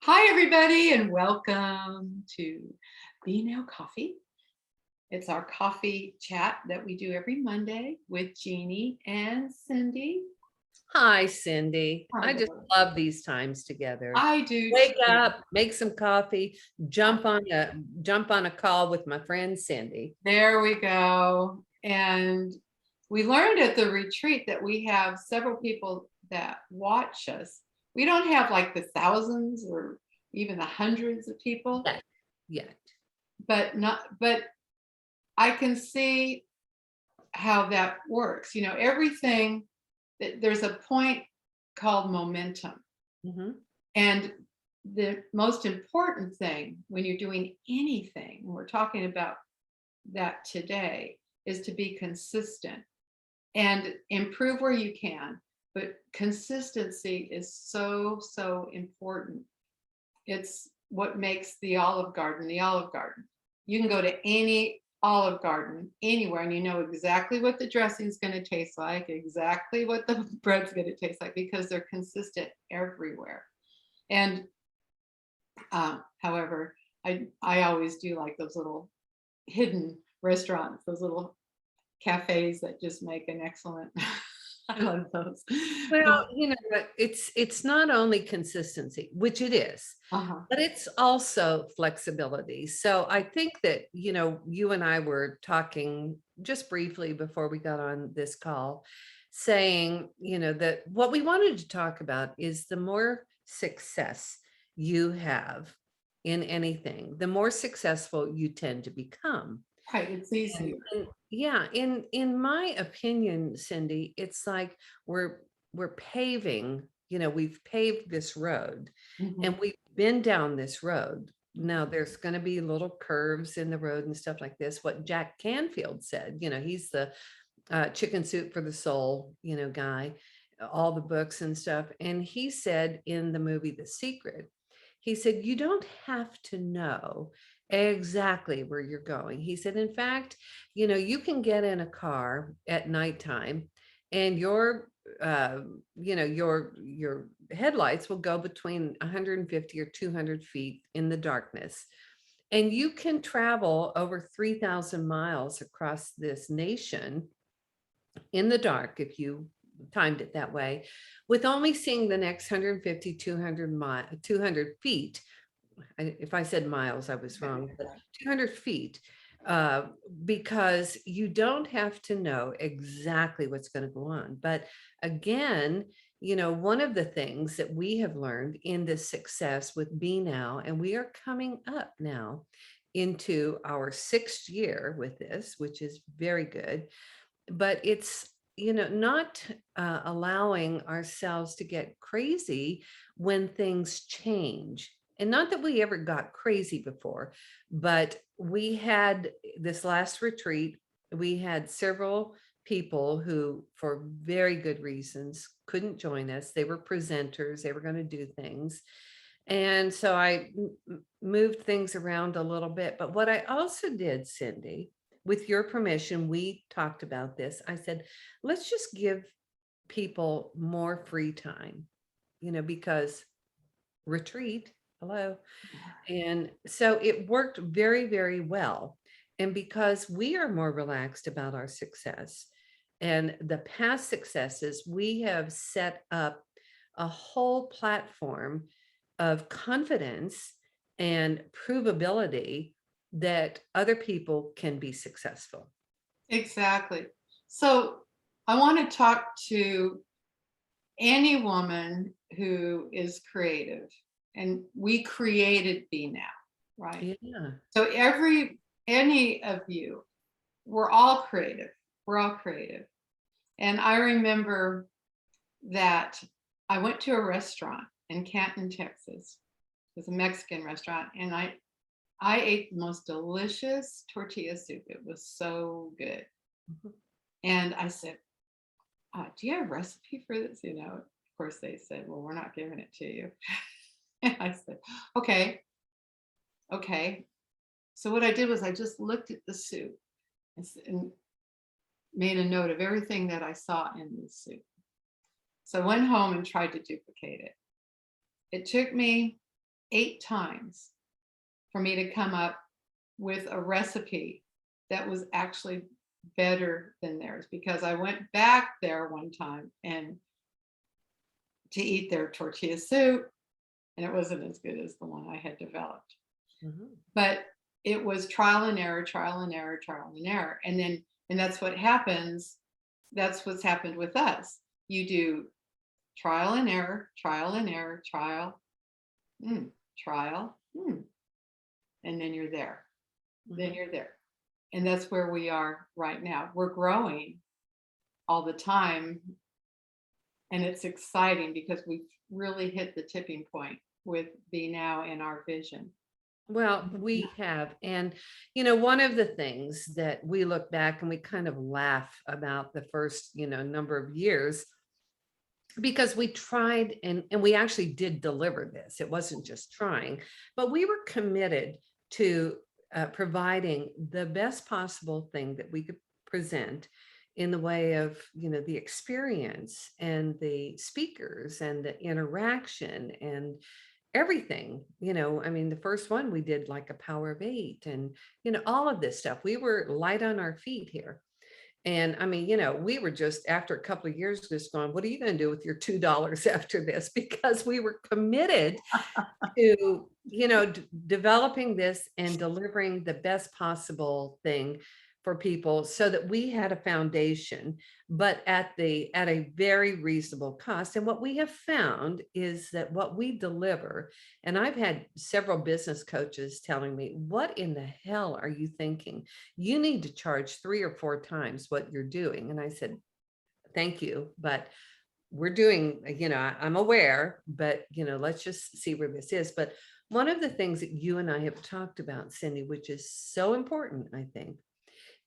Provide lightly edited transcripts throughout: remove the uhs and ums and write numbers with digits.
Hi, everybody, and welcome to Bnow Coffee. It's our coffee chat that we do every Monday with Jeanie and Cindy. Hi, Cindy. Hi I just there. love these times together. I do Wake too. up, make some coffee, jump on a call with my friend Cindy. There we go. And we learned at the retreat that we have several people that watch us. We don't have like the thousands or even the hundreds of people, Yeah, yeah. but I can see how that works. Everything, there's a point called momentum. Mhm. And the most important thing when you're doing anything, and we're talking about that today, is to be consistent and improve where you can. But consistency is so, so important. It's what makes the Olive Garden the Olive Garden. You can go to any Olive Garden anywhere and you know exactly what the dressing is going to taste like, exactly what the bread's going to taste like because they're consistent everywhere. And however, I always do like those little hidden restaurants, those little cafes that just make an excellent. I love those. Well, you know what? It's not only consistency, which it is, Uh-huh. but it's also flexibility. So I think that, you and I were talking just briefly before we got on this call, saying, that what we wanted to talk about is the more success you have in anything, the more successful you tend to become. Right. It's And, easier. and yeah, in my opinion, Cindy, it's like we're we're paving, we've paved this road Mhm. and we've been down this road. Now there's going to be little curves in the road and stuff like this. What Jack Canfield said, he's the chicken soup for the soul, guy, all the books and stuff. And he said in the movie The Secret, he said, you don't have to know exactly where you're going. He said, in fact, you can get in a car at nighttime and your headlights will go between 150 or 200 feet in the darkness. And you can travel over 3,000 miles across this nation in the dark if you timed it that way, with only seeing the next 150, 200 feet. If I said miles, I was wrong, but 200 feet, uh, because you don't have to know exactly what's going to go on. But again, one of the things that we have learned in this success with Be Now, and we are coming up now into our 6th year with this, which is very good, but it's not allowing ourselves to get crazy when things change. And not that we ever got crazy before, but we had this last retreat, we had several people who for very good reasons couldn't join us. They were presenters, they were going to do things, and so I moved things around a little bit. But what I also did, Cindy, with your permission, we talked about this. I said, let's just give people more free time, because retreat, hello. And so it worked very, very well. And because we are more relaxed about our success and the past successes, we have set up a whole platform of confidence and provability that other people can be successful. Exactly. So I want to talk to any woman who is creative, and we created Be Now, right? Yeah. So any of you, we're all creative. We're all creative. And I remember that I went to a restaurant in Canton, Texas. It was a Mexican restaurant, and I ate the most delicious tortilla soup. It was so good. Mhm. And I said, do you have a recipe for this? Of course they said, well, we're not giving it to you. And I said, okay, okay. So what I did was I just looked at the soup and made a note of everything that I saw in the soup. So I went home and tried to duplicate it. It took me 8 times for me to come up with a recipe that was actually better than theirs, because I went back there one time and to eat their tortilla soup, and it wasn't as good as the one I had developed. Mhm. But it was trial and error, trial and error, trial and error. And that's what happens. That's what's happened with us. You do trial and error, trial and error, trial, trial, and then you're there. Then Mhm. you're there. And that's where we are right now. We're growing all the time. And it's exciting because we've really hit the tipping point with Bnow and our vision. Well, we have. And, one of the things that we look back and we kind of laugh about the first, number of years, because we tried and we actually did deliver this. It wasn't just trying, but we were committed to providing the best possible thing that we could present in the way of, the experience and the speakers and the interaction and everything. I mean, the first one we did like a power of 8 and, all of this stuff. We were light on our feet here. And I mean, we were just after a couple of years just going, what are you going to do with your $2 after this? Because we were committed to, developing this and delivering the best possible thing for people so that we had a foundation, but at a very reasonable cost. And what we have found is that what we deliver, and I've had several business coaches telling me, what in the hell are you thinking? You need to charge 3 or 4 times what you're doing. And I said, thank you, but we're doing, I'm aware, but, let's just see where this is. But one of the things that you and I have talked about, Cindy, which is so important, I think,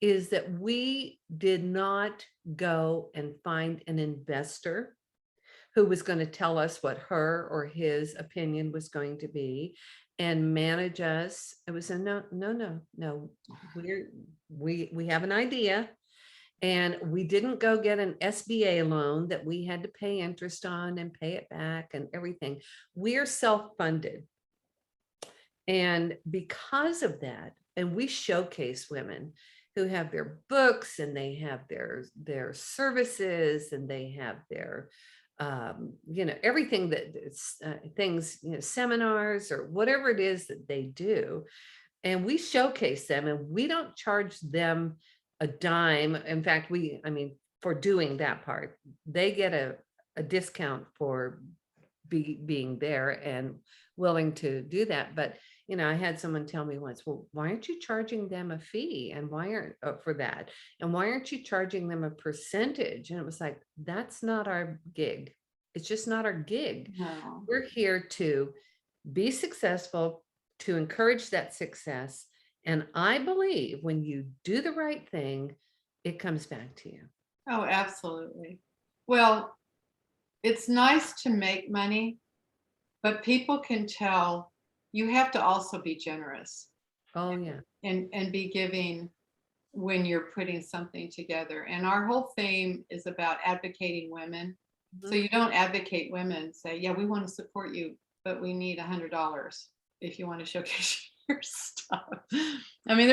is that we did not go and find an investor who was going to tell us what her or his opinion was going to be and manage us. It was a no, no, no, no. We have an idea. And we didn't go get an SBA loan that we had to pay interest on and pay it back and everything. We're self-funded. And because of that, and we showcase women who have their books and they have their services and they have their everything that things, seminars or whatever it is that they do, and we showcase them and we don't charge them a dime. In fact, I mean, for doing that part, they get a discount for being there and willing to do that. But, I had someone tell me once, well, why aren't you charging them a fee? And why aren't for that? And why aren't you charging them a percentage? And it was like, that's not our gig. It's just not our gig. No. We're here to be successful, to encourage that success. And I believe when you do the right thing, it comes back to you. Oh, absolutely. Well, it's nice to make money, but people can tell you have to also be generous Oh, yeah. and be giving when you're putting something together. And our whole theme is about advocating women. So Mhm. you don't advocate women, say, yeah, we want to support you, but we need $100 if you want to showcase your stuff. I mean,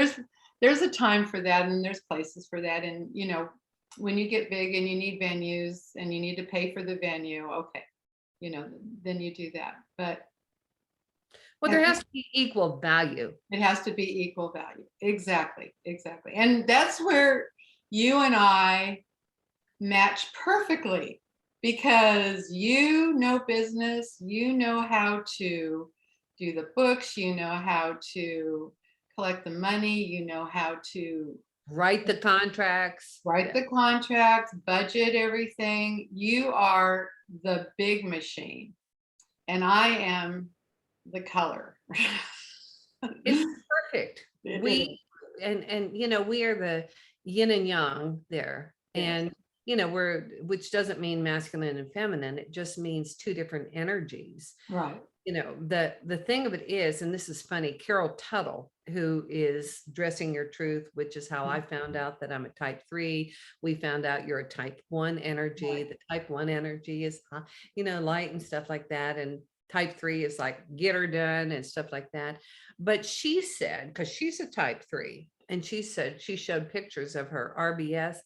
there's a time for that and there's places for that. And when you get big and you need venues and you need to pay for the venue, okay, then you do that. But Well, I there think has to be equal value. it has to be equal value. Exactly, exactly. And that's where you and I match perfectly, because you know business, you know how to do the books, you know how to collect the money, you know how to Write the contracts. write Yeah. the contracts, budget everything. You are the big machine, and I am the color. It's perfect. It is. We we are the yin and yang there. Yes. And which doesn't mean masculine and feminine. It just means two different energies. Right. The thing of it is, and this is funny, Carol Tuttle, who is Dressing Your Truth, which is how I found out that I'm a type 3. We found out you're a type 1 energy. Right. The type 1 energy is light and stuff like that. And type 3 is like get her done and stuff like that. But she said, because she's a type 3, and she said she showed pictures of her RBF.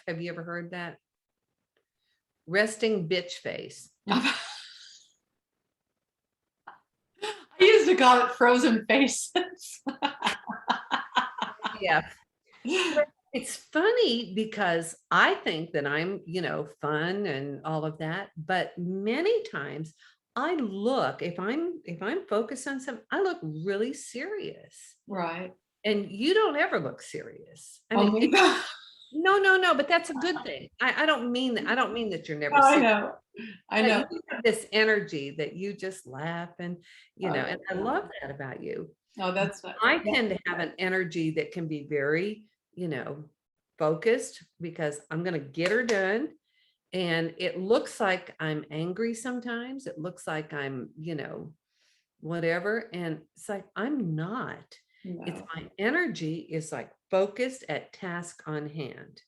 Have you ever heard that? Resting bitch face. I used to call it frozen faces. Yeah. It's funny because I think that I'm, fun and all of that, but many times I look, if I'm focused on something, I look really serious. Right. And you don't ever look serious. I Oh mean, my God. no, but that's a good thing. I don't mean that. I don't mean that you're Oh, never I serious. know. I But know. you have this energy that you just laugh and, Oh, and I love that about you. no, that's not. I tend to have an energy that can be very, focused because I'm going to get her done. And it looks like I'm angry sometimes. It looks like I'm, whatever. And it's like, I'm not. It's No. my energy is like focused at task on hand.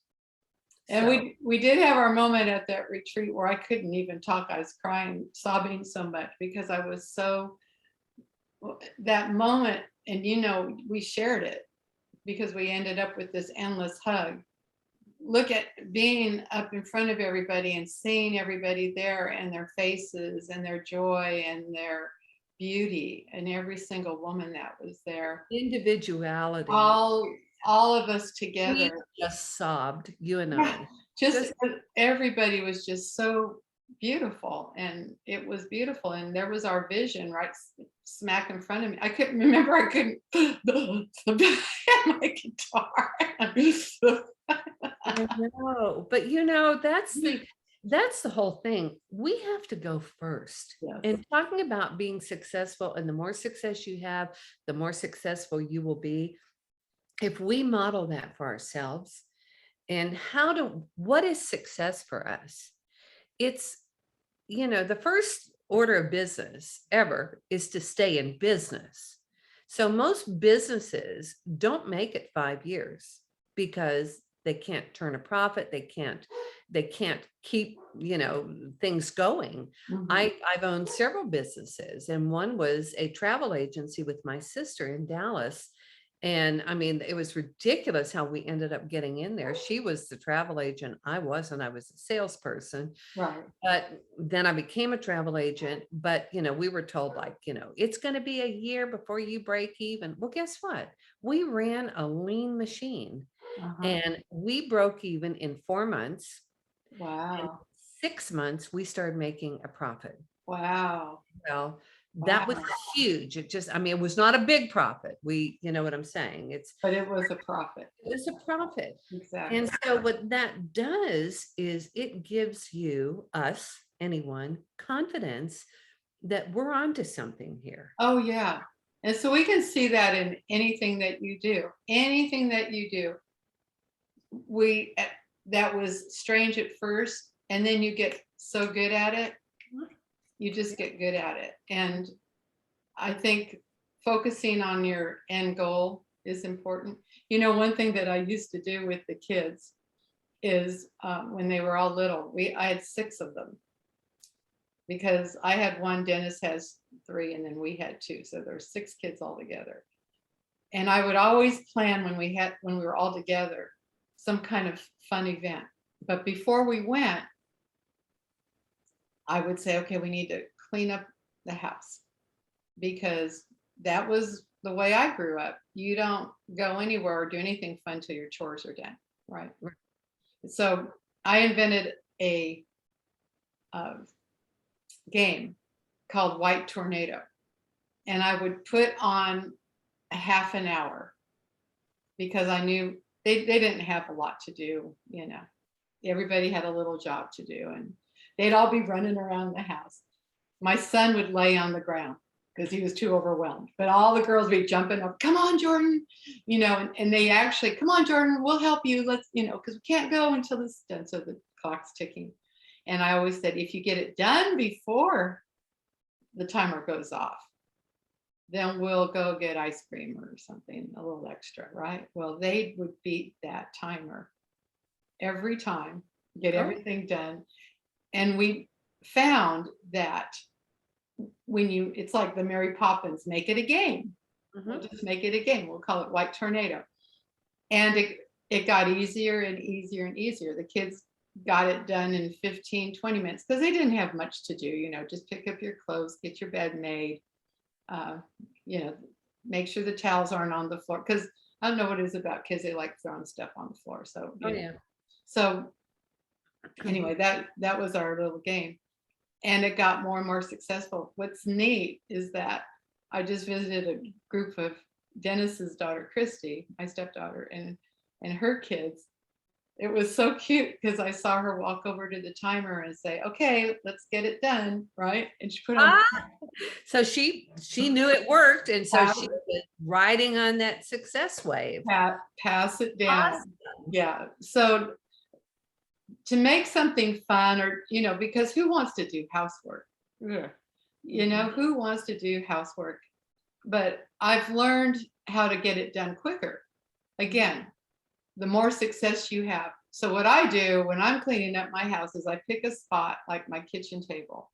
And So we did have our moment at that retreat where I couldn't even talk. I was crying, sobbing so much because I was so, that moment, and we shared it because we ended up with this endless hug. Look at being up in front of everybody and seeing everybody there and their faces and their joy and their beauty, and every single woman that was there, individuality. all of us We together. just sobbed, you and Yeah, I. just everybody was just so beautiful, and it was beautiful, and there was our vision right smack in front of me. I couldn't remember. I couldn't my guitar. I know, but that's the whole thing. We have to go first. Yes. And talking about being successful, and the more success you have, the more successful you will be. If we model that for ourselves, and what is success for us? It's, the first order of business ever is to stay in business. So most businesses don't make it 5 years because they can't turn a profit. They can't keep, things going. Mhm. I've owned several businesses, and one was a travel agency with my sister in Dallas. And I mean, it was ridiculous how we ended up getting in there. She was the travel agent. I wasn't. I was a salesperson. Right. But then I became a travel agent. But, we were told, like, it's going to be a year before you break even. Well, guess what? We ran a lean machine, Uh-huh. and we broke even in 4 months. In Wow. 6 months, we started making a profit. Wow. Well, that was Wow. huge. It was not a big profit. You know what I'm saying? But it was a profit. It was a profit. Exactly. And so what that does is it gives us, anyone, confidence that we're onto something here. Oh, yeah. And so we can see that in anything that you do. Anything that you do. That was strange at first, and then you get so good at it. You just get good at it. And I think focusing on your end goal is important. One thing that I used to do with the kids is when they were all little, I had 6 of them, because I had one, Dennis has 3, and then we had 2. So there's 6 kids altogether. And I would always plan when we were all together, some kind of fun event. But before we went, I would say, okay, we need to clean up the house, because that was the way I grew up. You don't go anywhere or do anything fun till your chores are done, right? So I invented a game called White Tornado, and I would put on a half an hour, because I knew they didn't have a lot to do. Everybody had a little job to do, and they'd all be running around the house. My son would lay on the ground because he was too overwhelmed, but all the girls would be jumping up, come on, Jordan, and they actually, come on, Jordan, we'll help you. Let's, because we can't go until this is done. So the clock's ticking. And I always said, if you get it done before the timer goes off, then we'll go get ice cream or something, a little extra, right? Well, they would beat that timer every time, get everything done. And we found that it's like the Mary Poppins, make it a game. We'll Mhm. just make it a game. We'll call it White Tornado. And it got easier and easier and easier. The kids got it done in 15, 20 minutes because they didn't have much to do, just pick up your clothes, get your bed made, uh, you know, make sure the towels aren't on the floor. Because I don't know what it is about kids, they like throwing stuff on the floor. So, Oh, yeah. So anyway, that was our little game. And it got more and more successful. What's neat is that I just visited a group of Dennis's daughter, Christy, my stepdaughter, and her kids. It was so cute because I saw her walk over to the timer and say, "Okay, let's get it done," right? And she put on Ah, so she knew it worked, and so pass, she was riding on that success wave. pass it down. Awesome. Yeah. So to make something fun, or because who wants to do housework? Ugh. Mhm. Who wants to do housework? But I've learned how to get it done quicker. Again, the more success you have. So what I do when I'm cleaning up my house is I pick a spot like my kitchen table,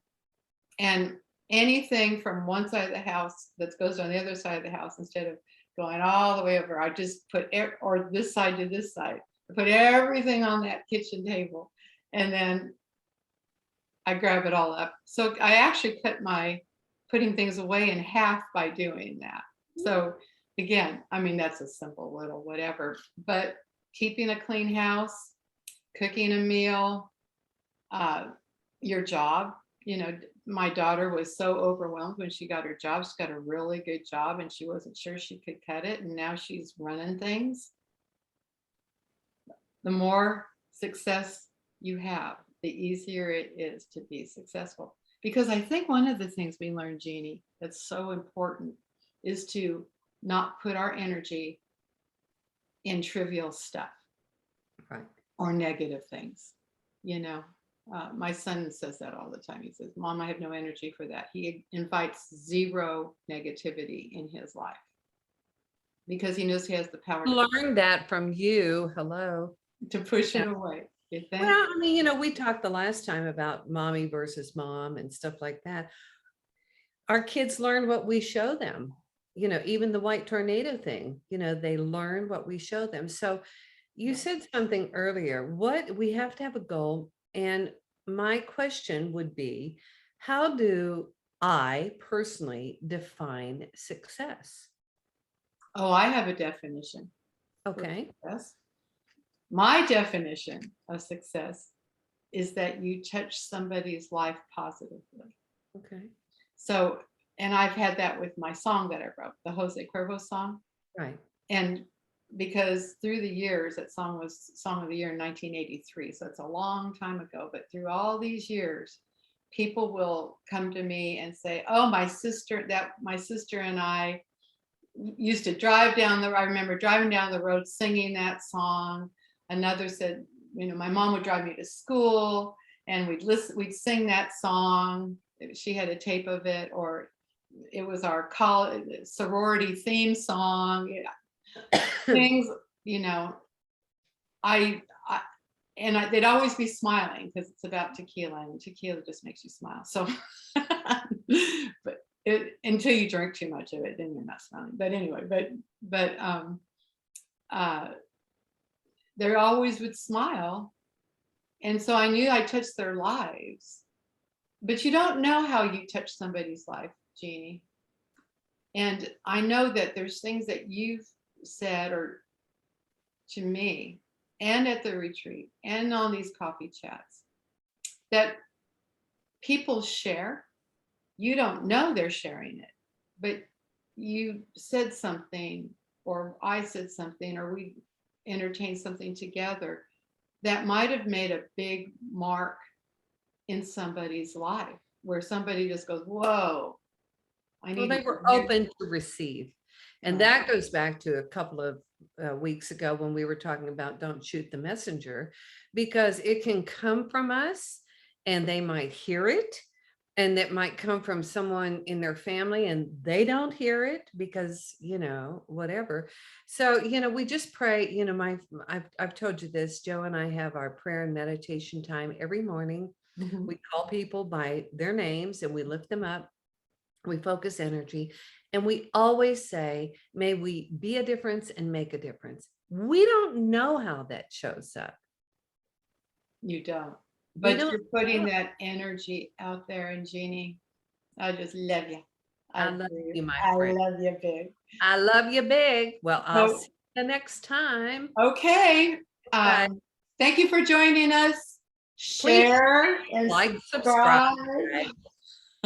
and anything from one side of the house that goes on the other side of the house, instead of going all the way over, I just put or this side to this side. I put everything on that kitchen table, and then I grab it all up. So I actually cut my putting things away in half by doing that. So again, I mean, that's a simple little whatever, but keeping a clean house, cooking a meal, uh, your job, my daughter was so overwhelmed when she got her job. She got a really good job and she wasn't sure she could cut it. And now she's running things. The more success you have, the easier it is to be successful. Because I think one of the things we learned, Jeanie, that's so important is to not put our energy in trivial stuff Right. or negative things. You know, my son says that all the time. He says, "Mom, I have no energy for that." He invites zero negativity in his life because he knows he has the power Learned that from you. Hello. to push Yeah. it away. You Well, think? I mean, we talked the last time about mommy versus mom and stuff like that. Our kids learn what we show them. Even the white tornado thing, they learn what we show them. So you said something earlier, what we have to have a goal. And my question would be, how do I personally define success? Oh, I have a definition for Okay. success. My definition of success is that you touch somebody's life positively. Okay. So, and I've had that with my song that I wrote, the Jose Cuervo song. Right. And because through the years, that song was Song of the Year in 1983. So it's a long time ago. But through all these years, people will come to me and say, "Oh, my sister and I used to drive down I remember driving down the road singing that song." Another said, "My mom would drive me to school and we'd sing that song. She had a tape of it, or it was our college sorority theme song." Things, you know, I and they'd always be smiling because it's about tequila, and tequila just makes you smile. So, but until you drink too much of it, then you're not smiling. But anyway, uh, they always would smile, and so I knew I touched their lives. But you don't know how you touch somebody's life, Jeanie. And I know that there's things that you've said or to me and at the retreat and on these coffee chats that people share. You don't know they're sharing it, but you said something, or I said something, or we entertained something together that might have made a big mark in somebody's life where somebody just goes, "Whoa, I Well, need they to were hear." open to receive. And Right. that goes back to a couple of weeks ago when we were talking about don't shoot the messenger, because it can come from us and they might hear it. And that might come from someone in their family and they don't hear it because, whatever. So, we just pray, I've told you this, Joe and I have our prayer and meditation time every morning. Mhm. We call people by their names and we lift them up. we focus energy, and we always say, may we be a difference and make a difference. We don't know how that shows up. You don't. We But don't you're putting know. that energy out there. And Jeanie, I just love you. I I love do. you, my I friend. love you big. I love you big. Well, I'll So, see you next time. okay. Bye. Thank you for joining us. Please Share and like, subscribe. subscribe.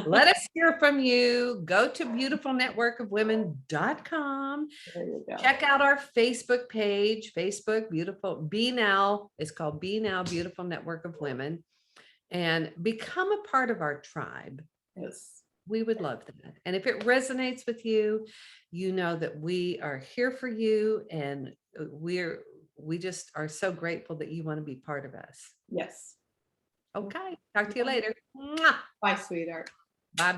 Let us hear from you. Go to beautifulnetworkofwomen.com. There you go. Check out our Facebook page, Facebook Beautiful Bnow. It's called Bnow Beautiful Network of Women, and become a part of our tribe. Yes. We would love that. And if it resonates with you, you know that we are here for you, and we just are so grateful that you want to be part of us. Yes. Okay. Talk to you later. Mwah. Bye, sweetheart. Bye-bye.